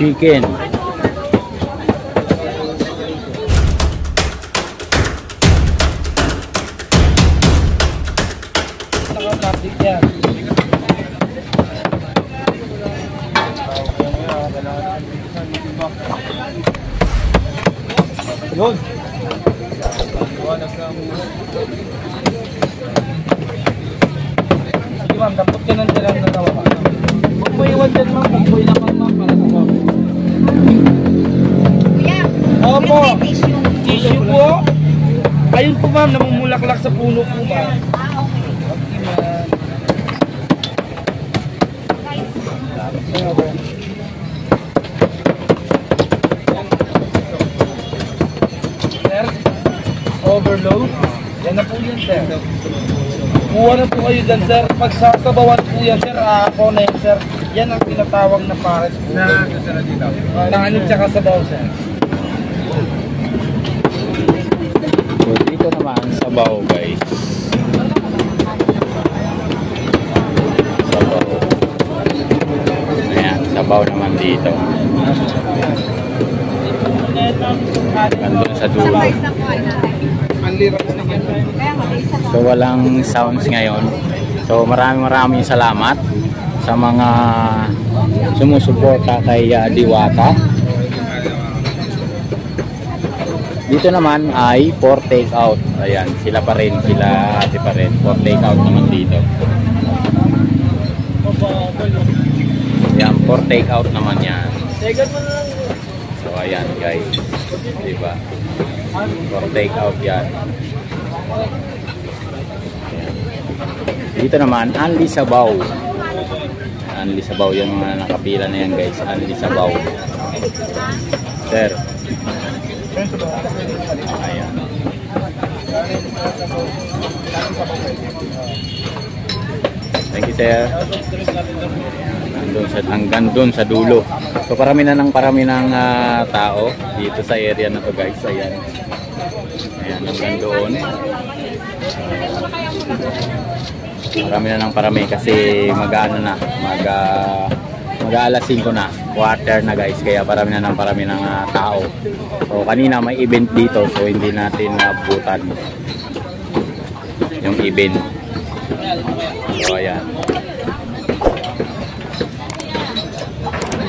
Chicken. Yun. Sige ma'am, dapat ka nang dalang na nawa. Huwag mo iwan dyan ma'am, huwag mo ilaman ma'am para sa ma'am. Kuya, Opo, tissue. tissue po. Ayun po ma'am, namumulaklak sa puno po ma'am. Sir, overload. Yan na po yan sir. Kuha na po kayo dyan sir. Pag sasabawan po yan sir, ako na yan sir. Yan ang tinatawag na pares po. Naanib tsaka sabaw sir. So dito naman sabaw guys. Sabaw. Ayan, sabaw naman dito. Nandun sa dulo. Surprise na po ay natin. Kaya nga, isa So walang sounds ngayon. So maraming salamat sa mga sumusuporta kay Diwata. Dito naman ay for take out. Ayan, sila pa rin, sila ate pa rin. For take out naman dito. Ayan, for take out naman yan. So ayan guys, diba? For take out yan. Dito naman, Anli Sabaw. Anli Sabaw, yung mga nakapila na yan guys. Anli Sabaw. Sir. Ayan. Thank you sir. Hanggang doon sa dulo. So parami ng tao dito sa area na to guys. Ayan. Ayan, hanggang doon. Parami kasi mag-ano na, mag-alas 5 na, quarter na guys, kaya parami ng tao. So kanina may event dito, so hindi natin nabutan yung event. So ayan.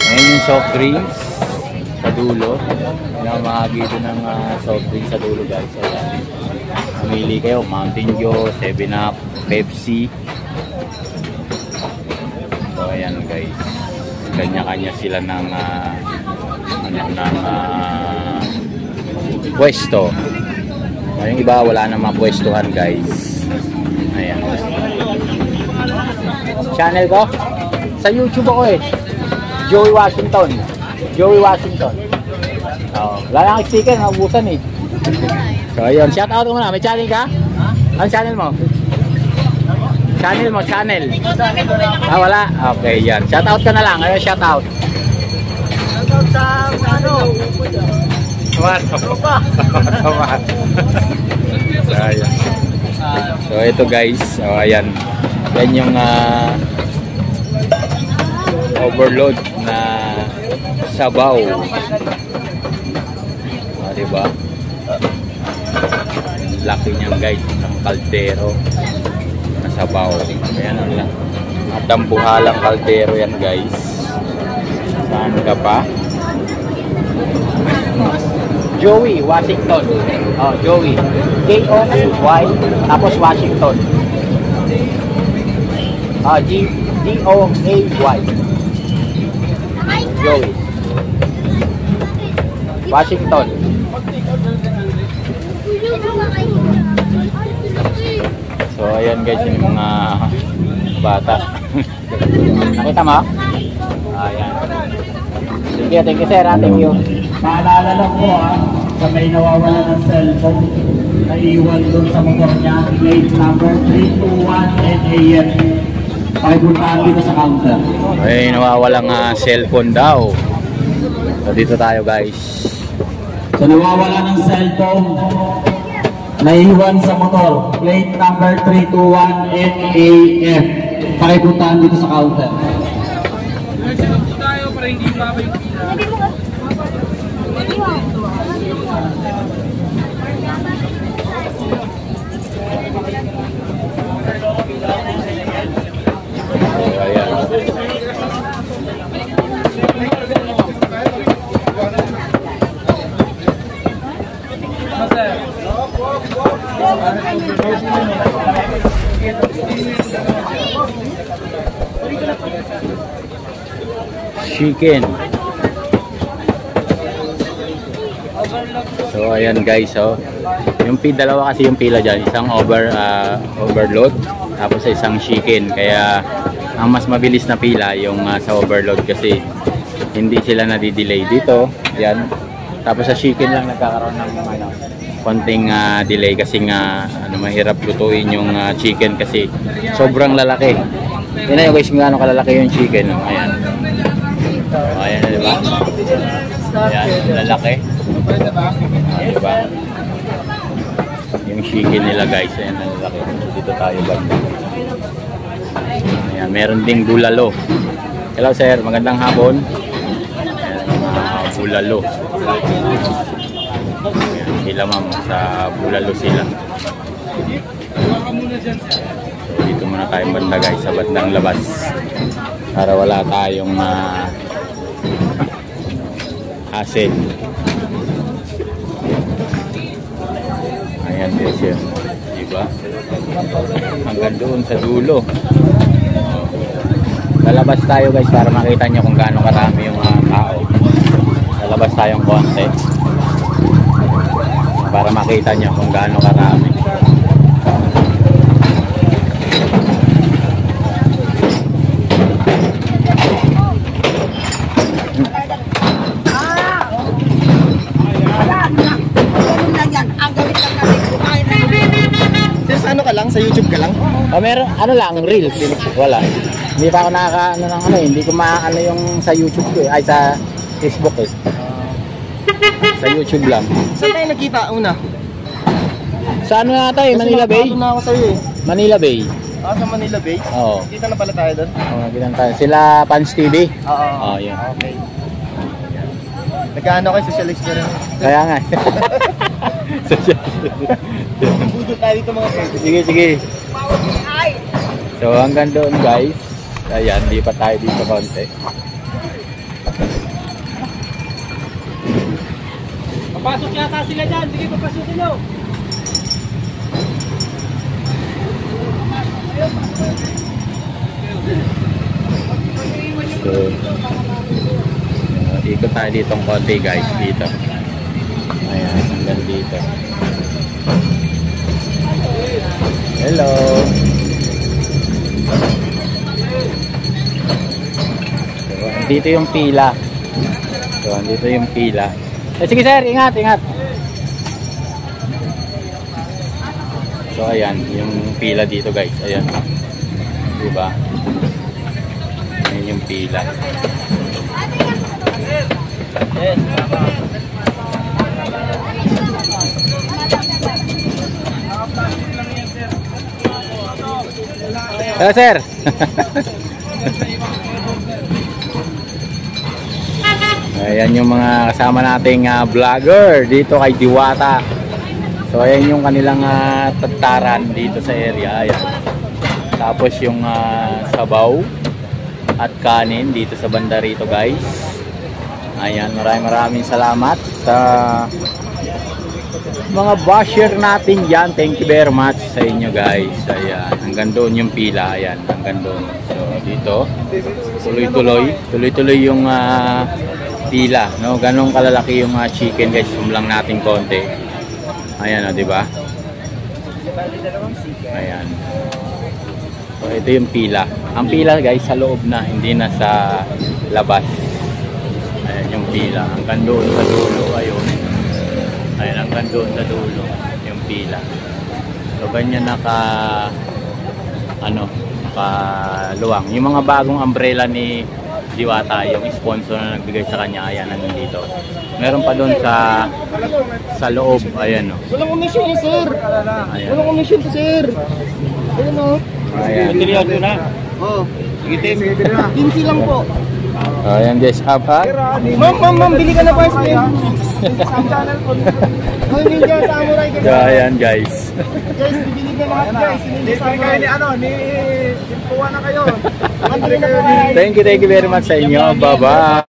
Ayan yung soft drinks sa dulo. Namahagi doon ng soft drinks sa dulo guys. Ayan. Pumili kayo, Mountain Dew, 7-Up, Pepsi. So ayan guys, kanya-kanya sila ng pwesto. Yung iba wala namang pwestuhan guys. Ayan. Channel ko sa YouTube ako Joey Washington. Wala nang sticker, nabusan So ayun, shout out mo na. May channel ka? Anong channel mo? Channel. Wala? Okay, yan. Shout out ka na lang. Ayun, shout out. Shout out sa Tomat. So ayan. So ito guys. So ayan. Yan yung overload na sabaw. Diba? Laki niyan guys, ng kaldero na sabaw. Ayan lang. At ang buhalang kaldero yan guys. Saan ka pa? Joey Washington. Oh, Joey. J-O-E-Y tapos Washington. G-O-A-Y. Joey Washington. So ayan guys, yung mga bata. Nakita mo? Ayan. Thank you sir, thank you. Paalala lang po sa may nawawala ng cellphone, naiiwan doon sa motor niya, plate number 321 NAF. Pakipuntahan dito sa counter. Ay, nawawalang cellphone daw. So dito tayo guys. So nawawala ng cellphone, naiiwan sa motor, plate number 321 NAF. Pakipuntahan dito sa counter. Tayo para hindi pa yung chicken. So ayan guys, yung dalawa kasi yung pila dyan, isang overload tapos isang chicken, kaya ang mas mabilis na pila yung sa overload kasi hindi sila nadidelay dito. Yan, tapos sa chicken lang nagkakaroon ng konting delay kasi nga mahirap lutuin yung chicken kasi sobrang lalaki. Yun na yung guys, kung gaano kalalaki yung chicken. Ayan, ayan na diba? Ayan, lalaki. Diba? Yung chicken nila guys, ayan na lalaki. Dito tayo banda. Ayan, meron ding bulalo. Hello sir, magandang hapon. Ayan, bulalo. Ayan, sila ma'am, sa bulalo sila. So, dito muna tayong banda guys, sa bandang labas. Para wala tayong hassle. Ayan guys yun, diba? Hanggang doon sa dulo. Lalabas tayo guys para makita nyo kung gaano karami yung tao. Lalabas tayong konti para makita nyo kung gaano karami. Ano ka lang? Sa YouTube ka lang? Meron, lang, reels. Wala. Hindi pa ako hindi ko maano yung sa YouTube ko ay sa Facebook eh. Sa YouTube lang. Saan tayo nakita una? Sa ano nga tayo? Manila Bay? Kasi na ako sa'yo eh. Manila Bay. Sa Manila Bay? Oo. Kita na pala tayo doon? Oo, nakita tayo. Sila Pans TV? Oo. Oo, yun. Okay. Nagkaano kayo social experience? Kaya nga. Budot tayo dito mga friends. Sige, sige. So hanggang doon guys. Ayan, di pa tayo dito konti. Papasok yata sila dyan. Sige, papasukin nyo. So, ikot tayo ditong konti guys, dito. Ayan, hanggang dito. Hello. So, dito yung pila. So, dito yung pila. Sige sir, ingat, ingat. So, ayan, yung pila dito guys. Ayan. Diba? Ayan yung pila. Hello sir. Ayan yung mga kasama nating vlogger dito kay Diwata. So ayan yung kanilang tataran dito sa area. Ayan. Tapos yung sabaw at kanin dito sa banda rito guys. Ayan, maraming salamat sa mga basher natin dyan. Thank you very much sa inyo guys. Ayan, hanggang doon yung pila. Ayan, hanggang doon. So dito, tuloy-tuloy yung pila, no? Ganong kalalaki yung chicken guys. Sumlang natin konti. Ayan, o, diba? Ayan. So ito yung pila. Ang pila guys sa loob na, hindi na sa labas. Ayan yung pila. Hanggang doon sa dulo, ayun. Ayun, hanggang doon sa dulo yung pila. So, ganyan nakaluwang. Yung mga bagong umbrella ni Diwata, yung sponsor na nagbigay sa kanya, ayan, nandito. Meron pa doon sa loob, ayan, no. Walang komisyon sir. Ayan. Walang komisyon sir. Ayun o. Ayan. Oh. Sige, Tim. 15 lang po. Ayan, guys, up, ha? Ma'am, bili ka na pa sa channel po. Oh, Ninja Samurai ka. So, ayan, guys. Guys, bibili ka lahat guys. Ninja Samurai. Ni Timpuan na kayo. Thank you very much sa inyo. Bye-bye.